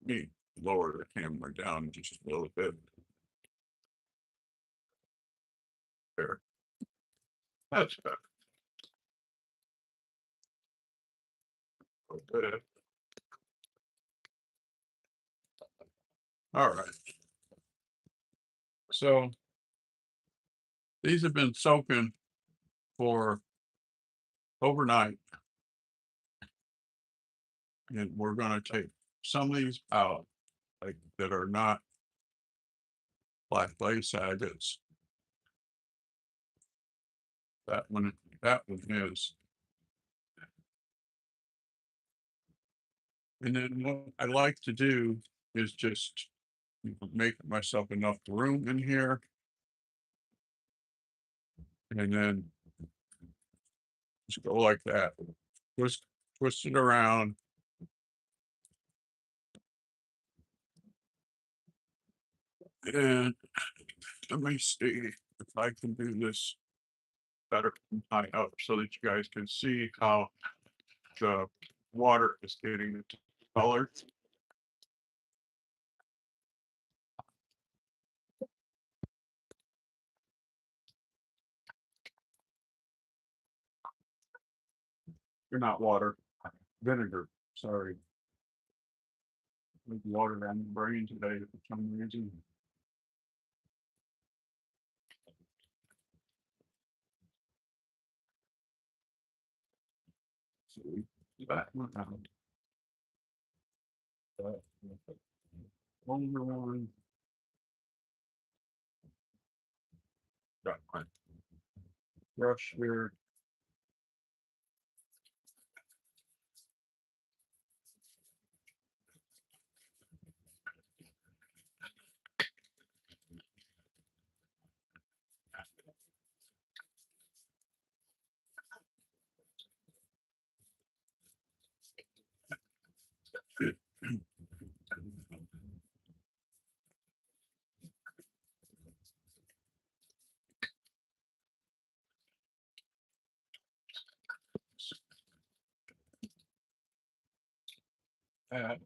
me lower the camera down just a little bit there. That's better. Okay. All right. So these have been soaking for overnight, and we're going to take some of these out, like that are not black lace agates. That one is. And then what I like to do is just make myself enough room in here, and then just go like that. Twist it around. And let me see if I can do this better from high up so that you guys can see how the water is getting the color. You're not water, vinegar. Sorry. With water on the brain today for some reason. So that one out. That longer one. Got my brush here. Add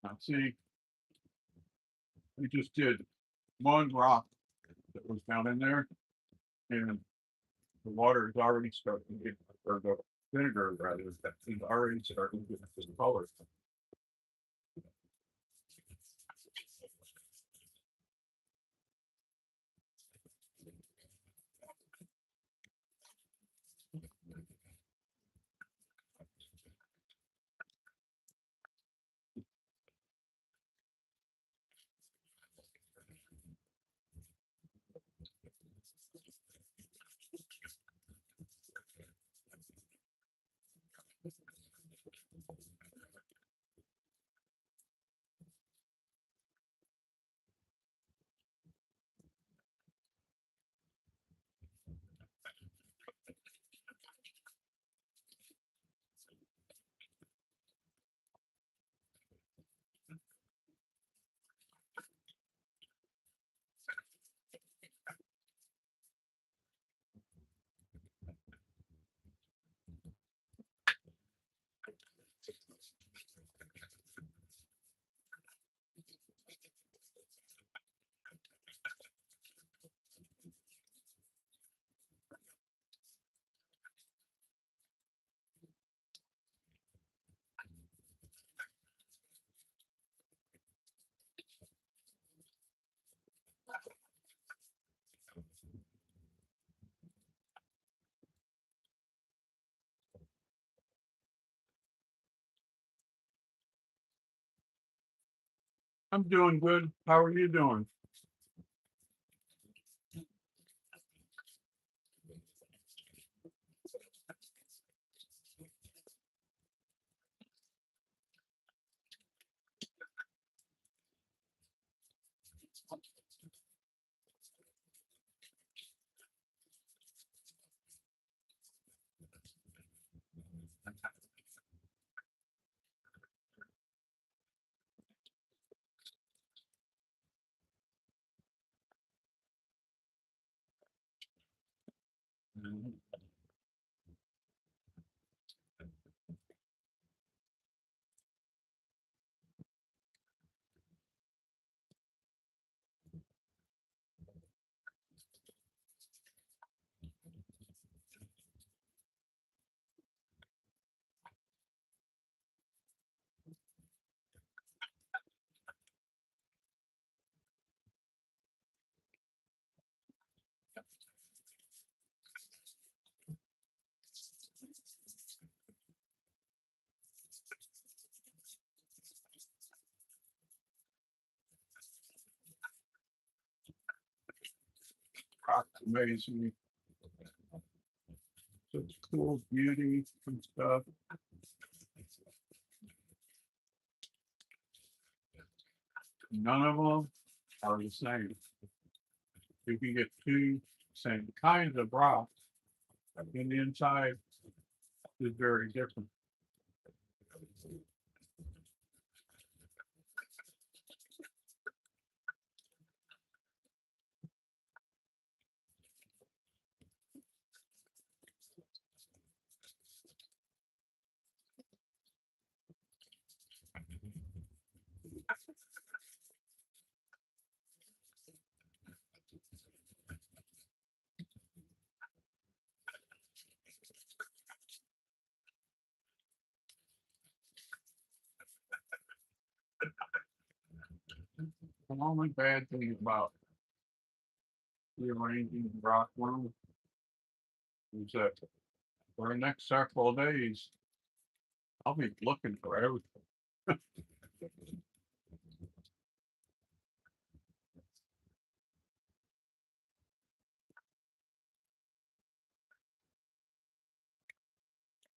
now see, we just did one rock that was down in there, and the water is already starting to get, or the vinegar rather, that is already starting to get this color. I'm doing good. How are you doing? Amazing. Such cool beauty and stuff. None of them are the same. You can get two same kinds of broth, and the inside is very different. The only bad thing about rearranging the broth room is that for the next several days, I'll be looking for everything.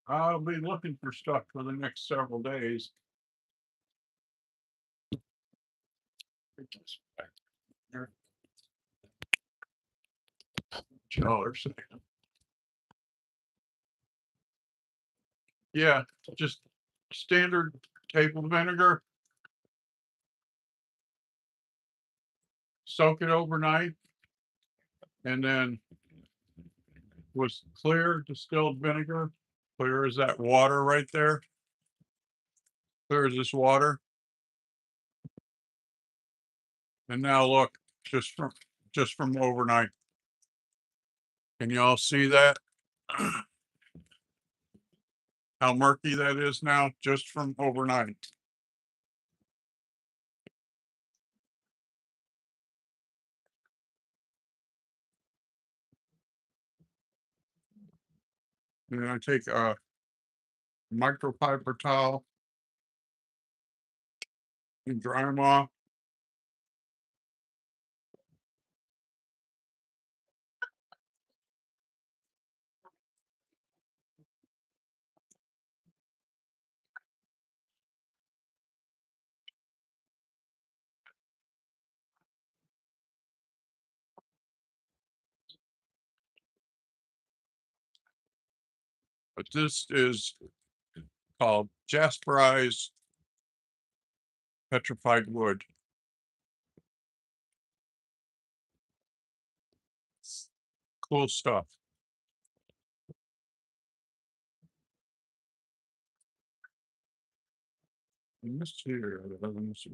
I'll be looking for stuff for the next several days. Dollars. Yeah, just standard table vinegar. Soak it overnight, and then with clear distilled vinegar, clear as that water right there, clear as this water. And now look, just from overnight. Can you all see that? How murky that is now, just from overnight. And then I take a microfiber towel and dry them off. But this is called jasperized petrified wood. Cool stuff. And this here, let me see.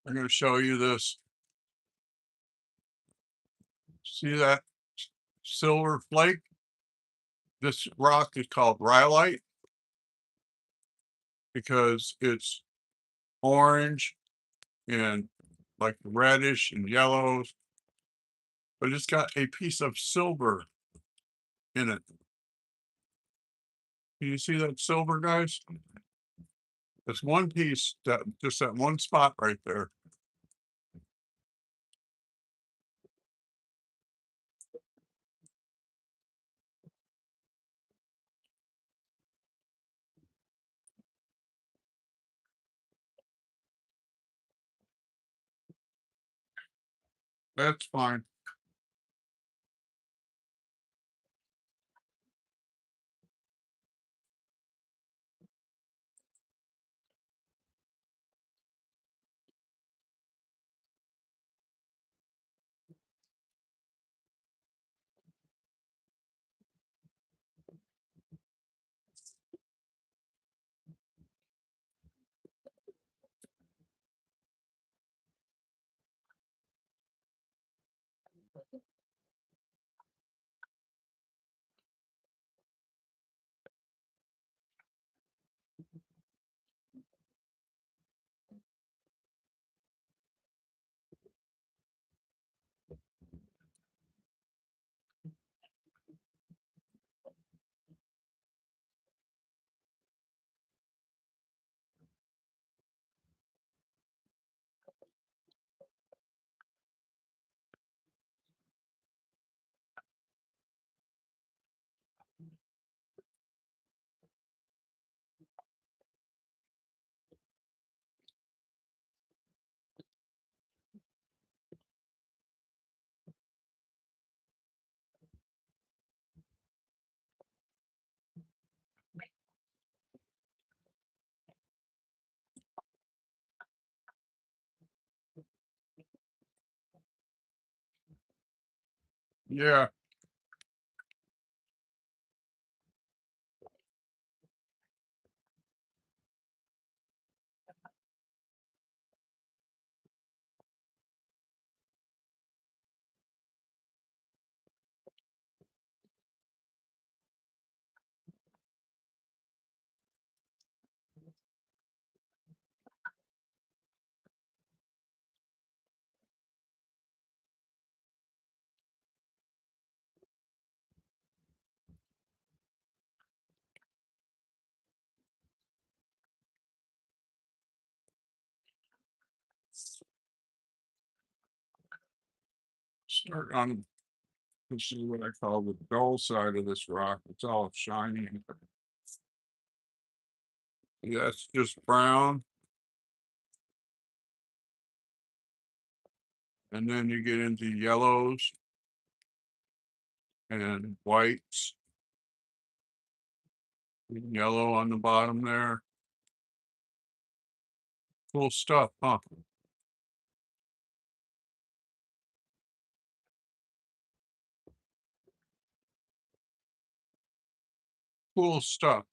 I'm going to show you this. See that silver flake? This rock is called rhyolite because it's orange and like reddish and yellows, but it's got a piece of silver in it. Can you see that silver, guys? There's one piece that just that one spot right there. That's fine. Yeah. Start on this is what I call the dull side of this rock. It's all shiny. That's just brown. And then you get into yellows and whites. And yellow on the bottom there. Cool stuff, huh? Cool stuff.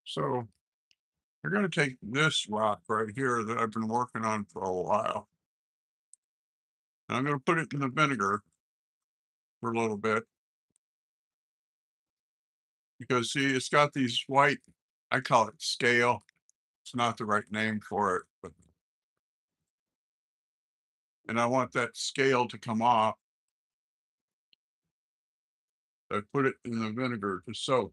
So we're going to take this rock right here that I've been working on for a while. And I'm going to put it in the vinegar for a little bit because see, it's got these white, I call it scale. It's not the right name for it, but and I want that scale to come off. I put it in the vinegar to soak.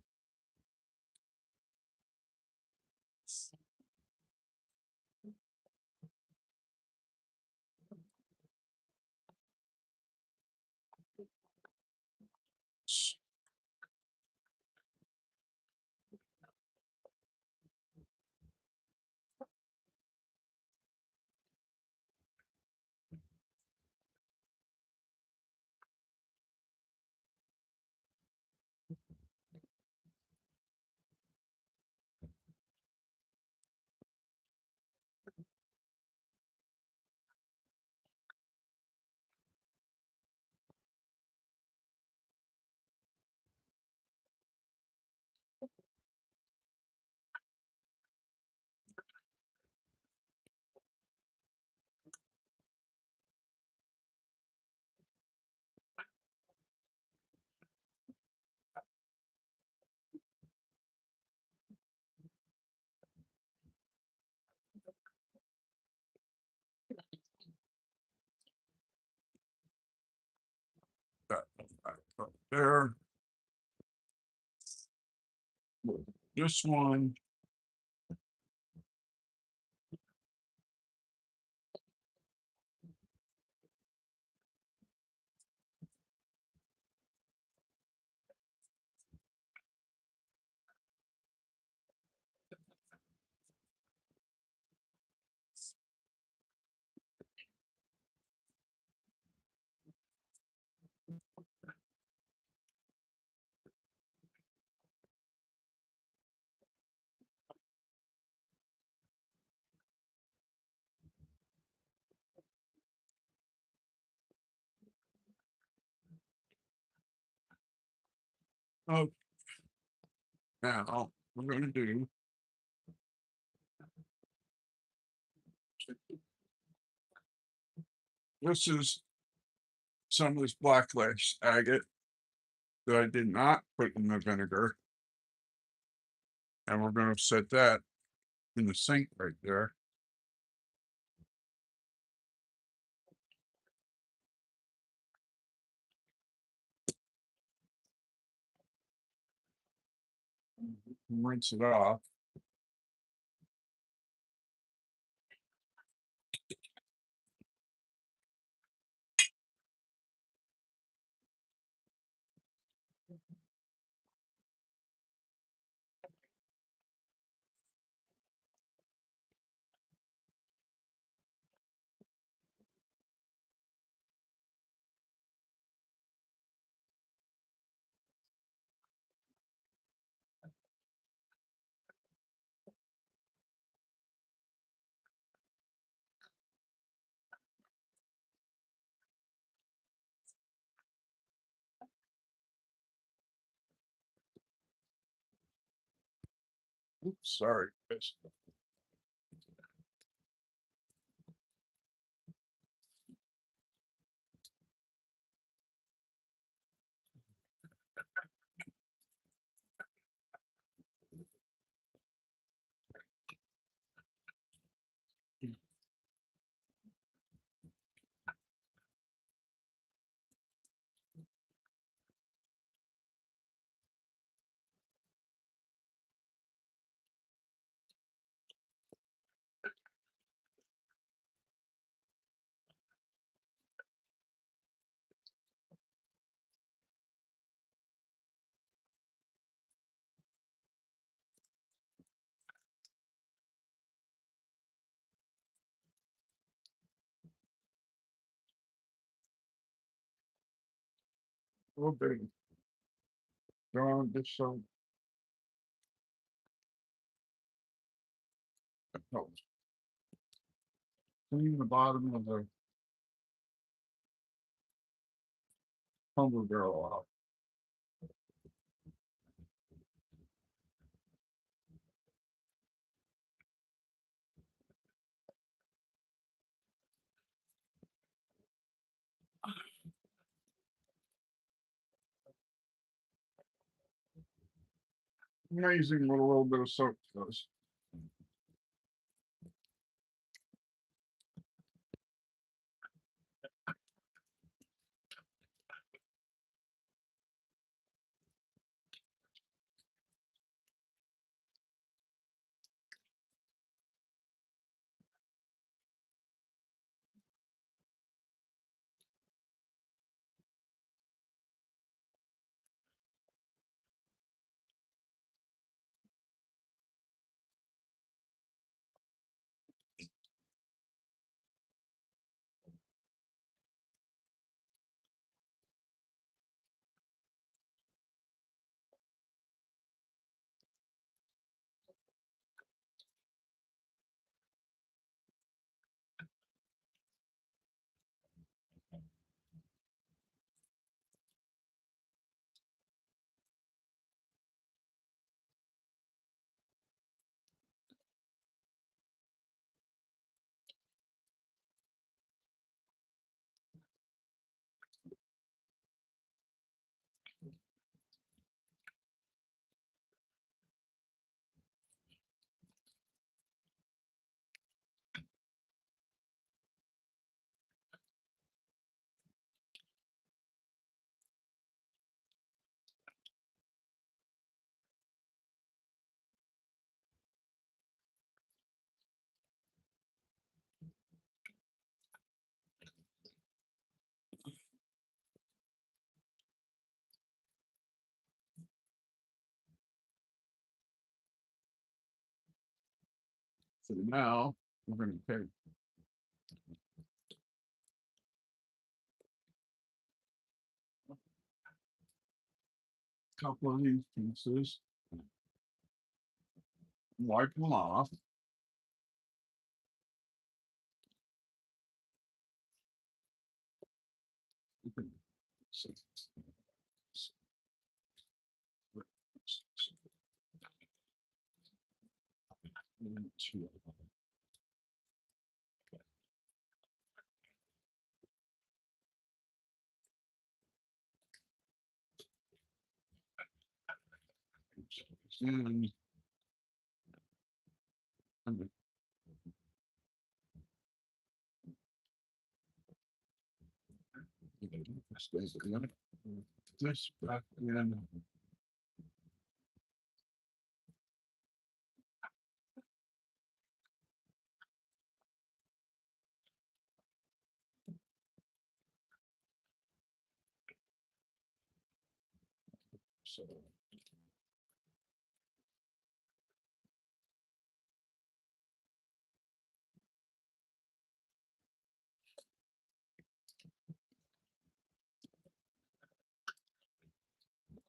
Up there. This one. Oh, now we're going to do. This is some of this black lace agate that I did not put in the vinegar. And we're going to set that in the sink right there. Rinse it off. Oops, sorry, guys. Oh, baby. John, this some helps. Clean the bottom of the tumble barrel out. Amazing what a little bit of soap does. So now we're going to take a couple of these pieces, wipe them off. And this back in. So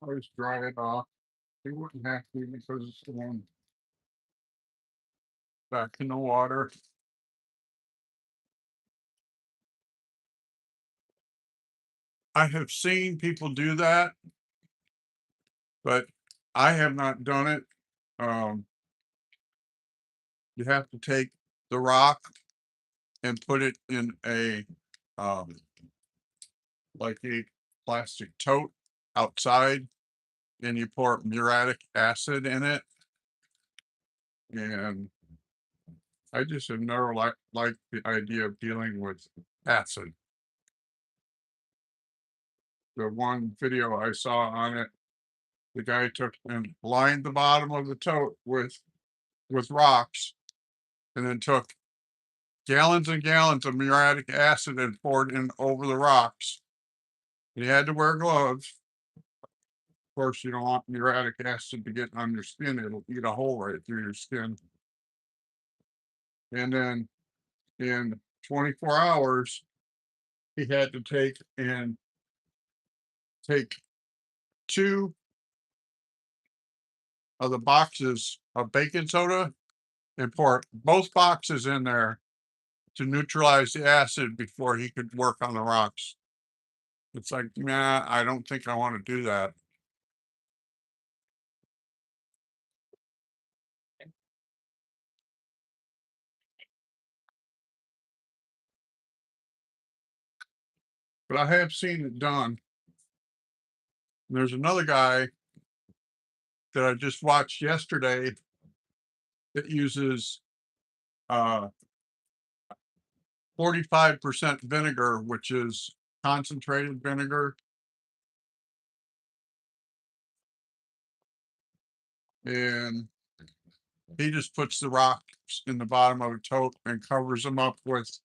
I just dry it off. It wouldn't have to because it's going back in the water. I have seen people do that, but I have not done it. You have to take the rock and put it in a um, like a plastic tote outside, and you pour muriatic acid in it. And I just have never liked the idea of dealing with acid. The one video I saw on it, the guy took and lined the bottom of the tote with rocks, and then took gallons and gallons of muriatic acid and poured in over the rocks. And he had to wear gloves. Of course, you don't want muriatic acid to get on your skin; it'll eat a hole right through your skin. And then in 24 hours, he had to take two of the boxes of baking soda and pour both boxes in there to neutralize the acid before he could work on the rocks. It's like, nah, I don't think I want to do that. But I have seen it done. And there's another guy that I just watched yesterday that uses 45% vinegar, which is concentrated vinegar. And he just puts the rocks in the bottom of a tote and covers them up with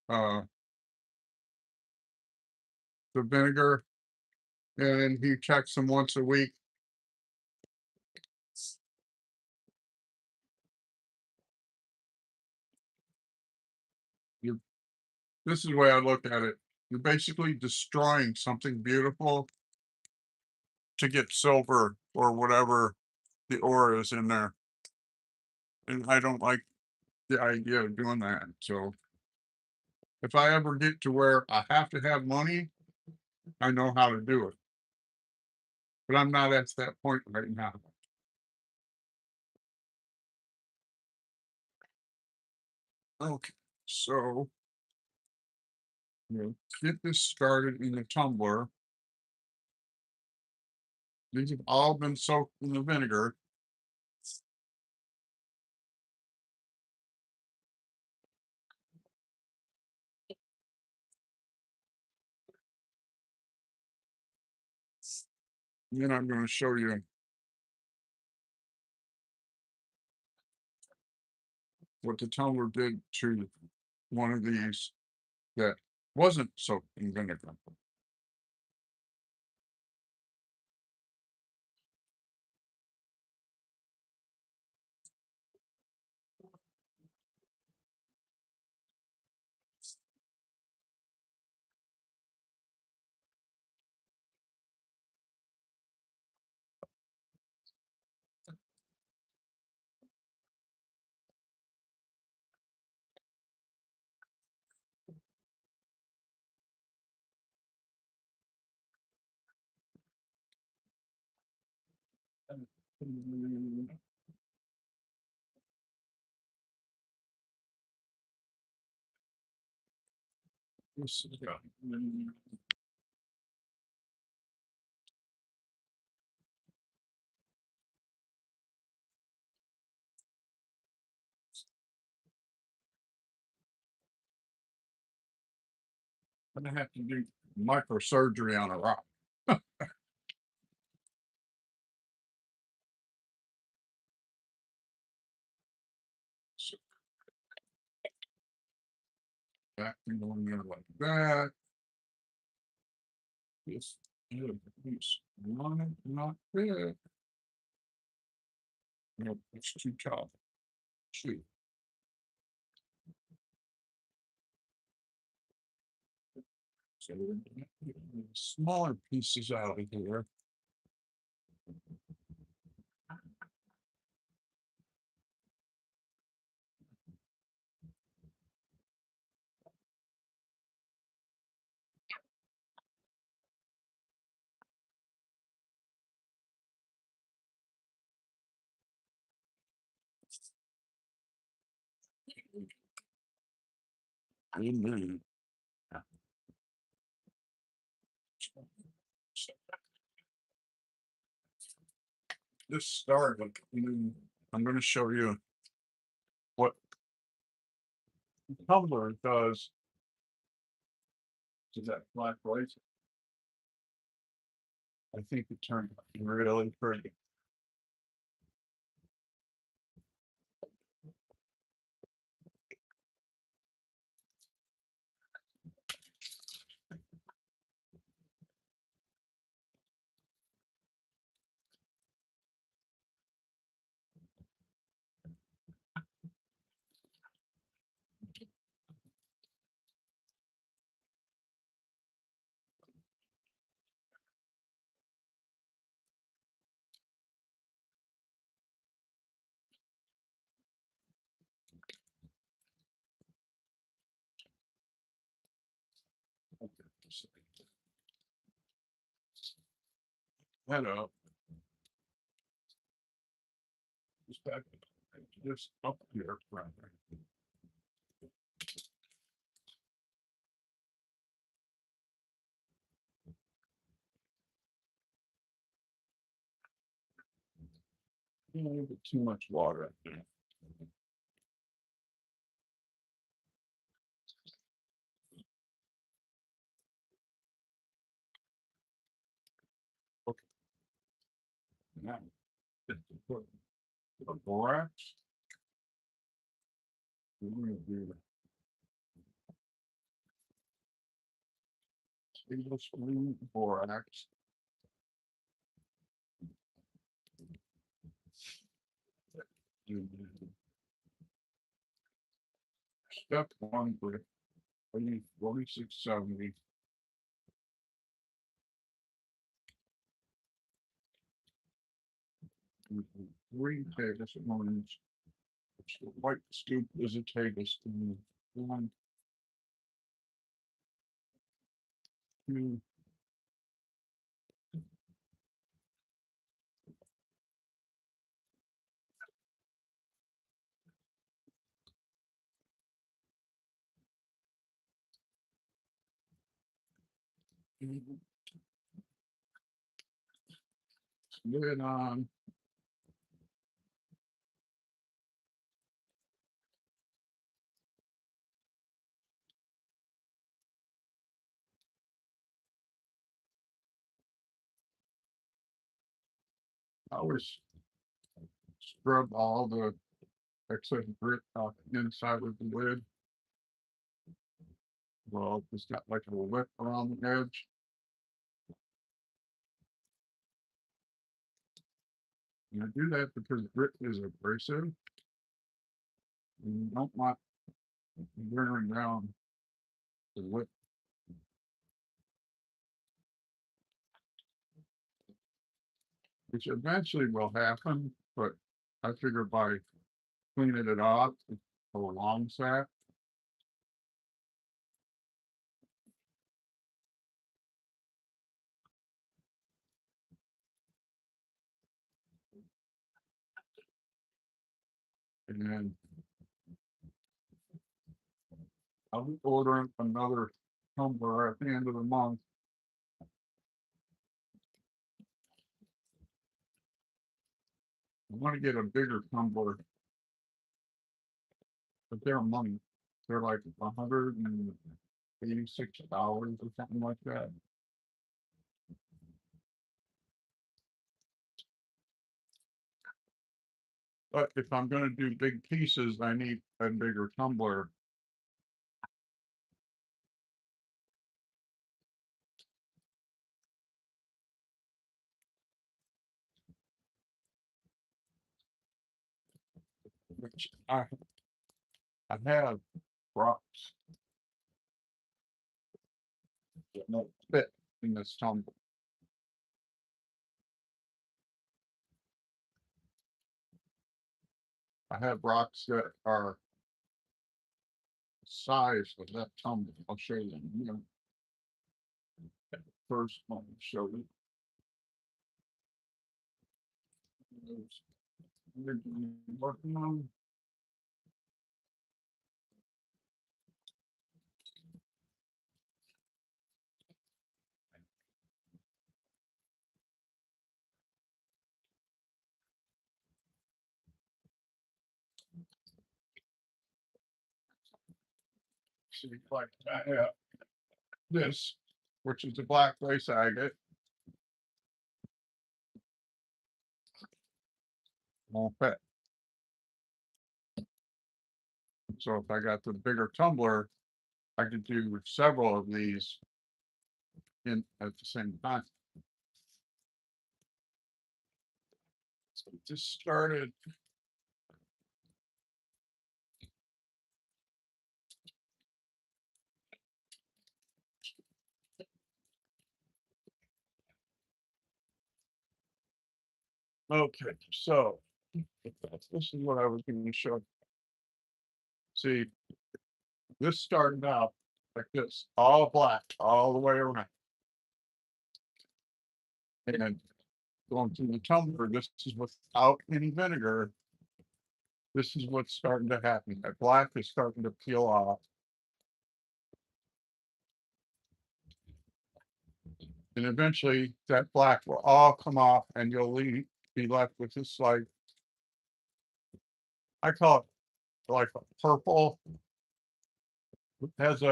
uh, the vinegar. And he checks them once a week. You This is the way I look at it. You're basically destroying something beautiful to get silver or whatever the ore is in there. And I don't like the idea of doing that. So if I ever get to where I have to have money, I know how to do it. But I'm not at that point right now. Okay, so we'll get this started in the tumbler. These have all been soaked in the vinegar. And then I'm going to show you what the tumbler did to one of these that wasn't soaked in vinegar. This is got. I'm gonna have to do microsurgery on a rock. So that can go in there like that. This piece one not fit. Nope, it's too tough. Shoot. So we're gonna get the smaller pieces out of here. Amen. This started. I'm going to show you what the tumbler does to that black rice. I think it turned out really pretty. Head up. Just back. Just up here. Right. A little bit too much water up there. Okay. Now, put the borax. We're going to do a tablespoon borax. Step one for 4670. 3 tablespoons. The white scoop is a tablespoon. 1, 2, lid on. I always scrub all the excess grit off the inside of the lid. Well, it's got like a lip around the edge. And I do that because grit is abrasive. And you don't want wearing down the lip. Which eventually will happen, but I figure by cleaning it off, it prolongs that. And I'll be ordering another tumbler at the end of the month. I want to get a bigger tumbler, but they're money. They're like $186 or something like that. But if I'm going to do big pieces, I need a bigger tumbler. Which I have rocks that don't fit in this tumbler. I have rocks that are the size of that tumbler. I'll show you in a minute. First, let me show you. Working on. See, like I have this, which is a black lace agate. Won't fit. So if I got the bigger tumbler, I could do several of these in at the same time. So just started. Okay, so this is what I was going to show. See, this started out like this, all black, all the way around. And going through the tumbler, this is without any vinegar. This is what's starting to happen. That black is starting to peel off. And eventually that black will all come off and you'll be left with this, like, I call it like a purple. It has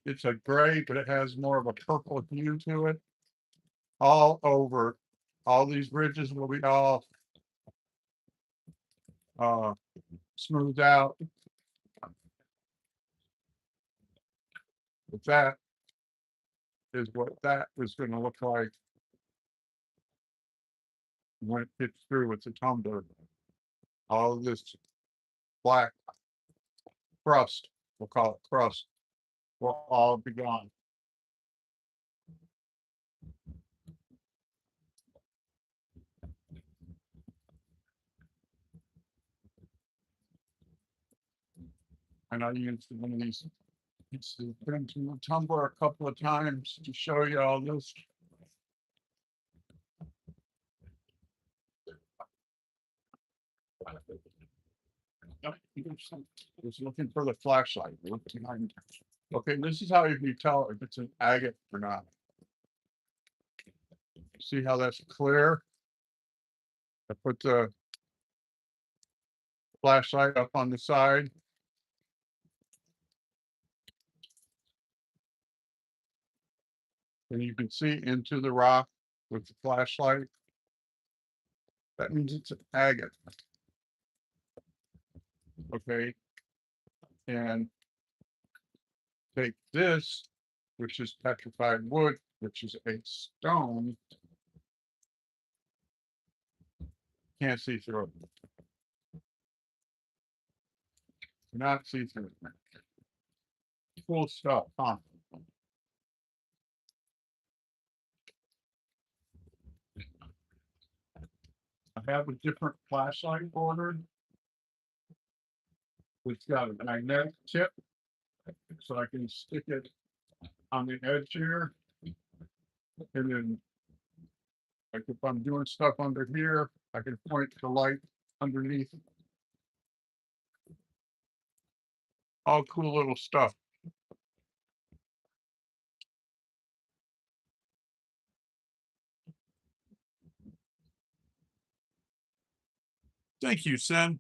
it's a gray, but it has more of a purple hue to it. All over, all these ridges will be all uh, smoothed out. But that is what that is going to look like when it gets through with the tumbler. All of this black crust, we'll call it crust, will all be gone. And I used one of these put into the tumbler a couple of times to show you all this. I was looking for the flashlight. Okay, this is how you can tell if it's an agate or not. See how that's clear? I put the flashlight up on the side. And you can see into the rock with the flashlight. That means it's an agate. Okay. And take this, which is petrified wood, which is a stone. Can't see through it. Not see through it. Cool stuff, huh? I have a different flashlight ordered. It's got a magnetic tip, so I can stick it on the edge here. And then, like if I'm doing stuff under here, I can point the light underneath all cool little stuff. Thank you, Sen.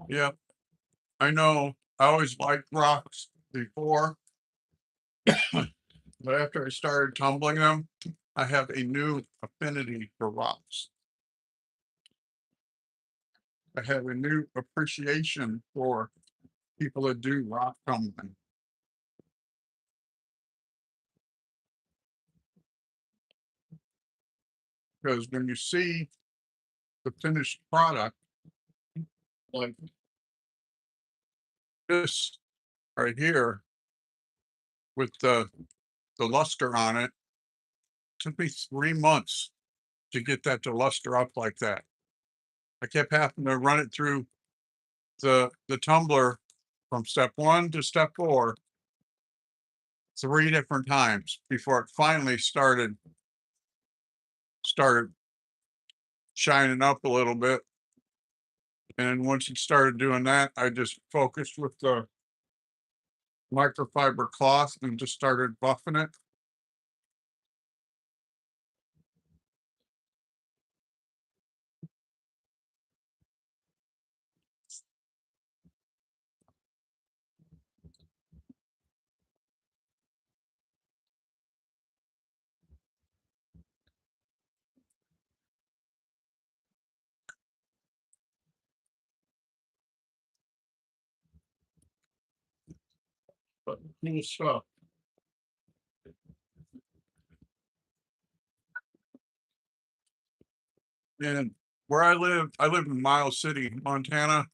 Yeah, I know. I always liked rocks before, but after I started tumbling them, I have a new affinity for rocks. I have a new appreciation for people that do rock tumbling because when you see the finished product like this right here with the luster on it, took me 3 months to get that to luster up like that. I kept having to run it through the tumbler from step 1 to step 4 3 different times before it finally started shining up a little bit. And once it started doing that, I just focused with the microfiber cloth and just started buffing it. But cool stuff. And where I live in Miles City, Montana.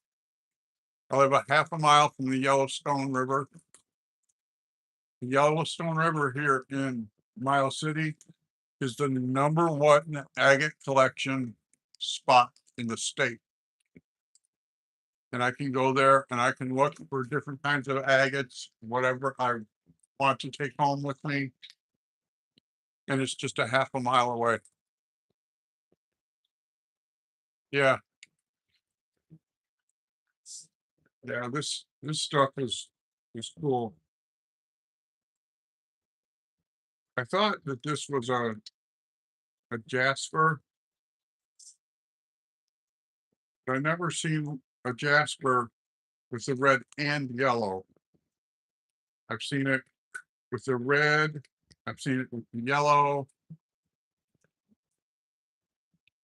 I live a half a mile from the Yellowstone River. The Yellowstone River here in Miles City is the number one agate collection spot in the state. And I can go there and I can look for different kinds of agates, whatever I want to take home with me. And it's just a half a mile away. Yeah, yeah, this stuff is cool. I thought that this was a jasper. But I never seen a jasper with the red and yellow. I've seen it with the red. I've seen it with the yellow.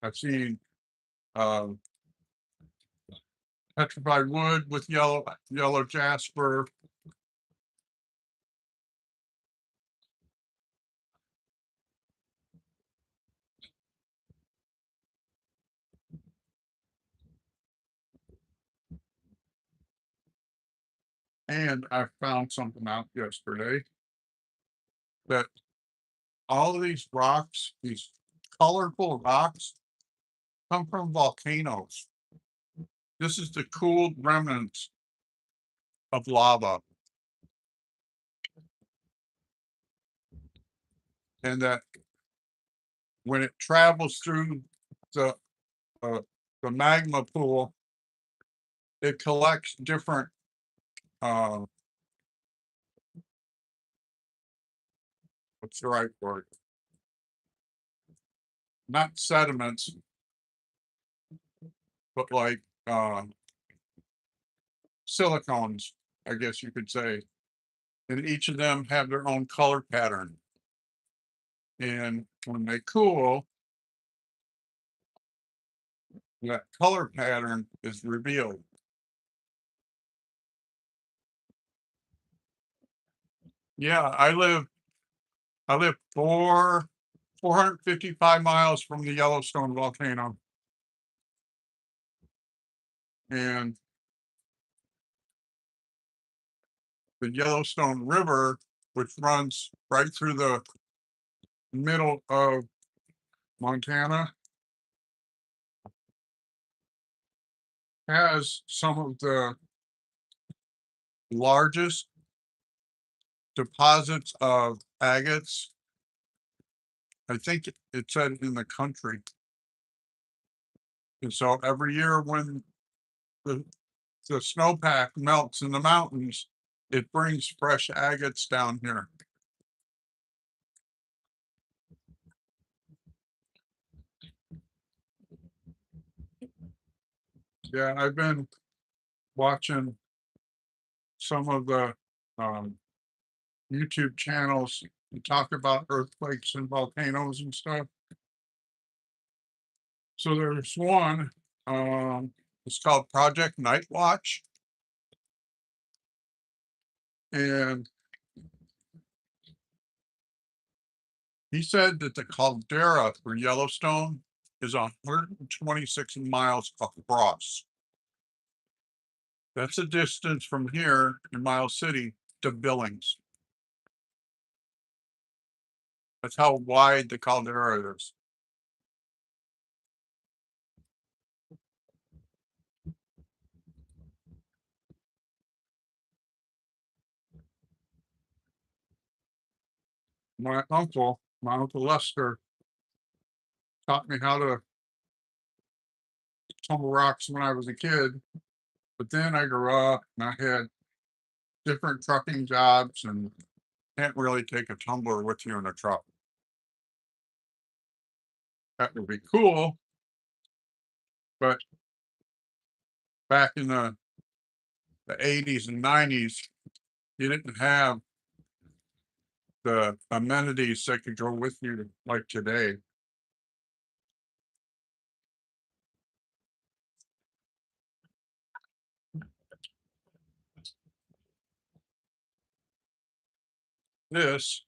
I've seen um, petrified wood with yellow jasper. And I found something out yesterday that all of these rocks, these colorful rocks, come from volcanoes. This is the cooled remnants of lava. And that when it travels through the uh, the magma pool, it collects different uh, what's the right word? Not sediments, but like silicones, I guess you could say. And each of them have their own color pattern. And when they cool, that color pattern is revealed. Yeah, I live 455 miles from the Yellowstone volcano. And the Yellowstone River, which runs right through the middle of Montana, has some of the largest deposits of agates. I think it said in the country. And so every year when the snowpack melts in the mountains, it brings fresh agates down here. Yeah, I've been watching some of the YouTube channels that talk about earthquakes and volcanoes and stuff. So there's one, it's called Project Night Watch. And he said that the caldera for Yellowstone is 126 miles across. That's a distance from here in Miles City to Billings. That's how wide the caldera is. My uncle Lester, taught me how to tumble rocks when I was a kid. But then I grew up and I had different trucking jobs and can't really take a tumbler with you in a truck. That would be cool, but back in the 80s and 90s, you didn't have the amenities that could go with you like today. This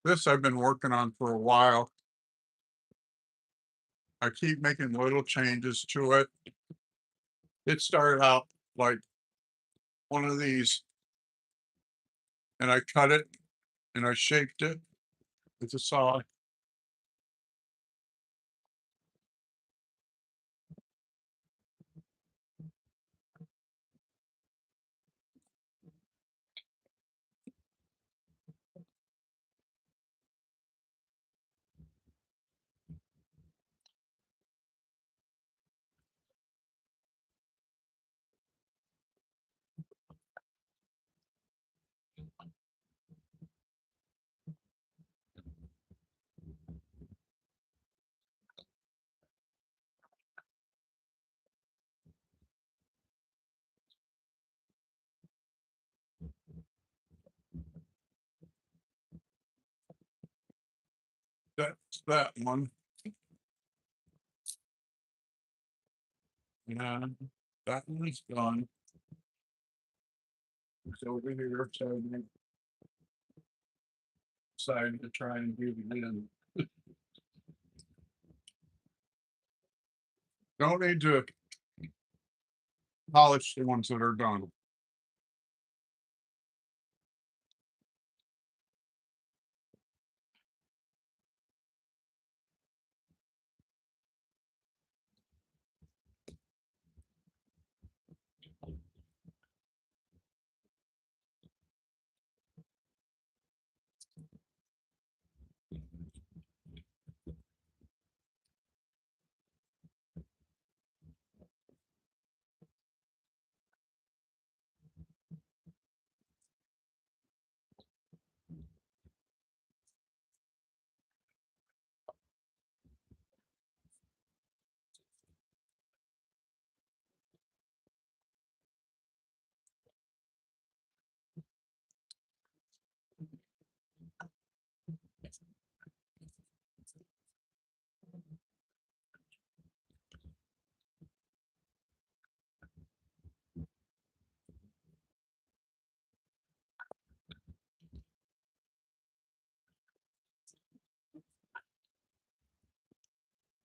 this I've been working on for a while. I keep making little changes to it. It started out like one of these, and I cut it and I shaped it with a saw. That's that one. And that one is done. It's over here, so I decided to try and do it again. Don't need to polish the ones that are done.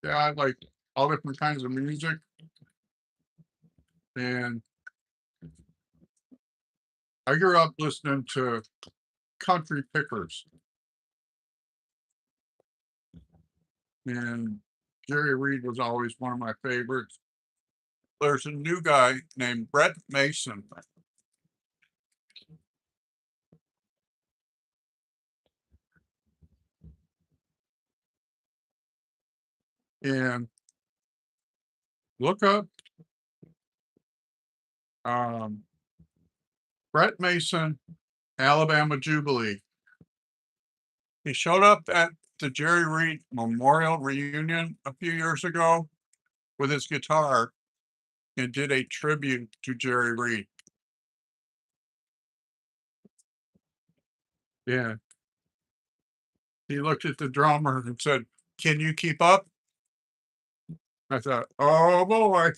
Yeah, I like all different kinds of music, and I grew up listening to country pickers, and Jerry Reed was always one of my favorites. There's a new guy named Brett Mason. and look up um, Brett Mason, Alabama Jubilee. He showed up at the Jerry Reed Memorial Reunion a few years ago with his guitar and did a tribute to Jerry Reed. Yeah. He looked at the drummer and said, "Can you keep up?" I thought, "Oh boy."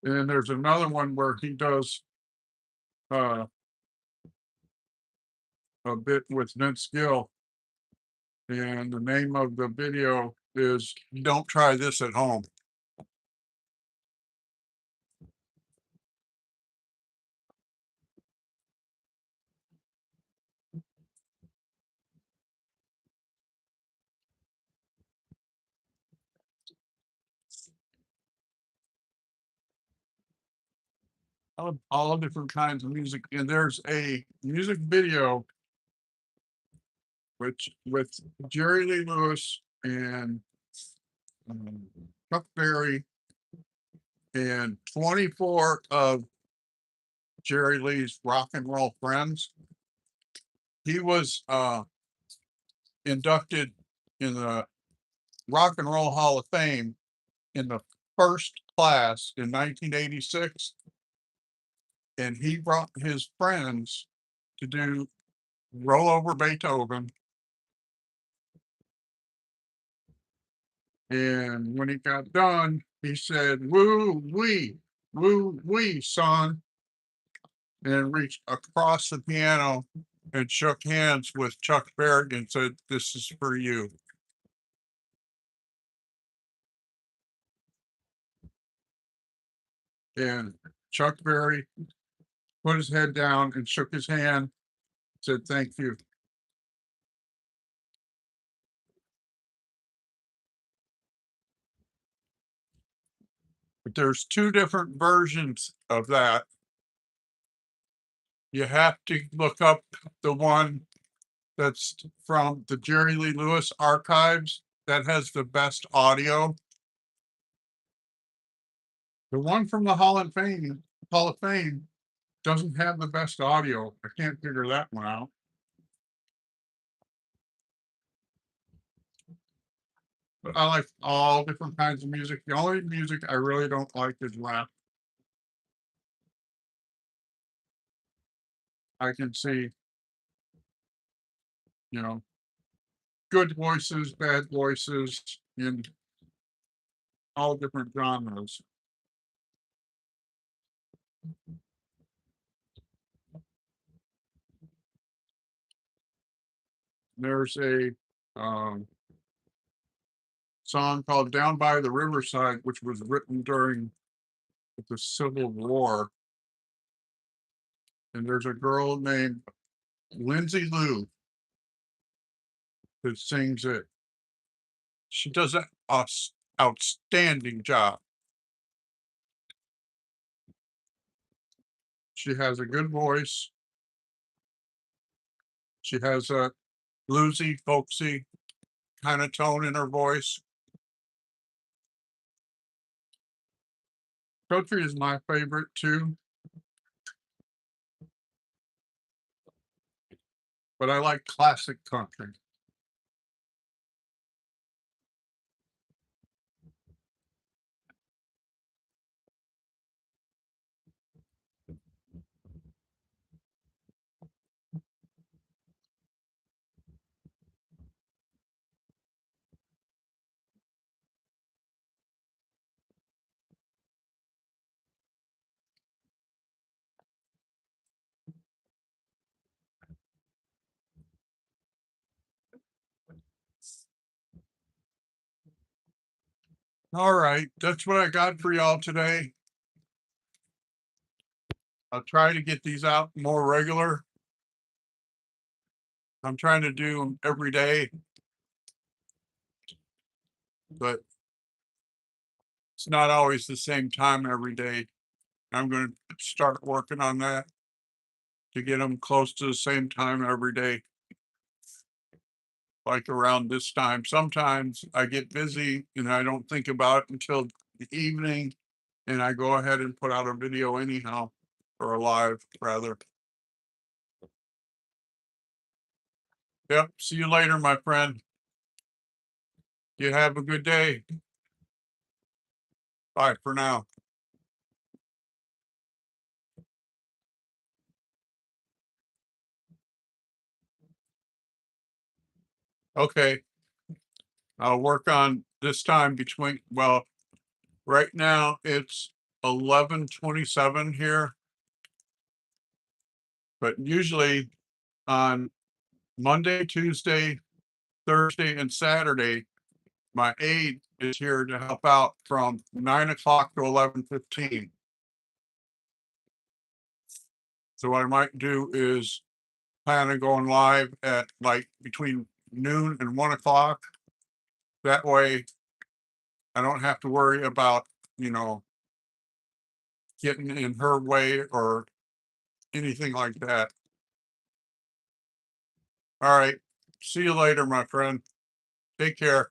And there's another one where he does uh, a bit with Vince Gill, and the name of the video is "Don't Try This at Home." All different kinds of music, and there's a music video which with Jerry Lee Lewis and um, Chuck Berry and 24 of Jerry Lee's rock and roll friends. He was inducted in the Rock and Roll Hall of Fame in the first class in 1986, and he brought his friends to do Roll Over Beethoven. And when he got done, he said, woo wee, son, and reached across the piano and shook hands with Chuck Berry and said, "This is for you." And Chuck Berry put his head down and shook his hand, said, "Thank you." But there's two different versions of that. You have to look up the one that's from the Jerry Lee Lewis archives that has the best audio. The one from the Hall of Fame doesn't have the best audio. I can't figure that one out. But I like all different kinds of music. The only music I really don't like is rap. I can see, you know, good voices, bad voices in all different genres. There's a um, song called "Down by the Riverside," which was written during the Civil War. And there's a girl named Lindsay Lou that sings it. She does an outstanding job. She has a good voice. She has a bluesy, folksy kind of tone in her voice. Country is my favorite too, but I like classic country. All right, that's what I got for y'all today. I'll try to get these out more regular. I'm trying to do them every day, but It's not always the same time every day. I'm gonna start working on that to get them close to the same time every day, like around this time. Sometimes I get busy and I don't think about it until the evening, and I go ahead and put out a video anyhow, or a live rather. Yep. See you later, my friend. You have a good day. Bye for now. Okay. I'll work on this time between, well, right now it's 11:27 here, but usually on Monday, Tuesday, Thursday, and Saturday, my aide is here to help out from 9 o'clock to 11:15. So what I might do is plan on going live at like between noon and 1 o'clock. That way I don't have to worry about, you know, getting in her way or anything like that. All right. See you later, my friend. Take care.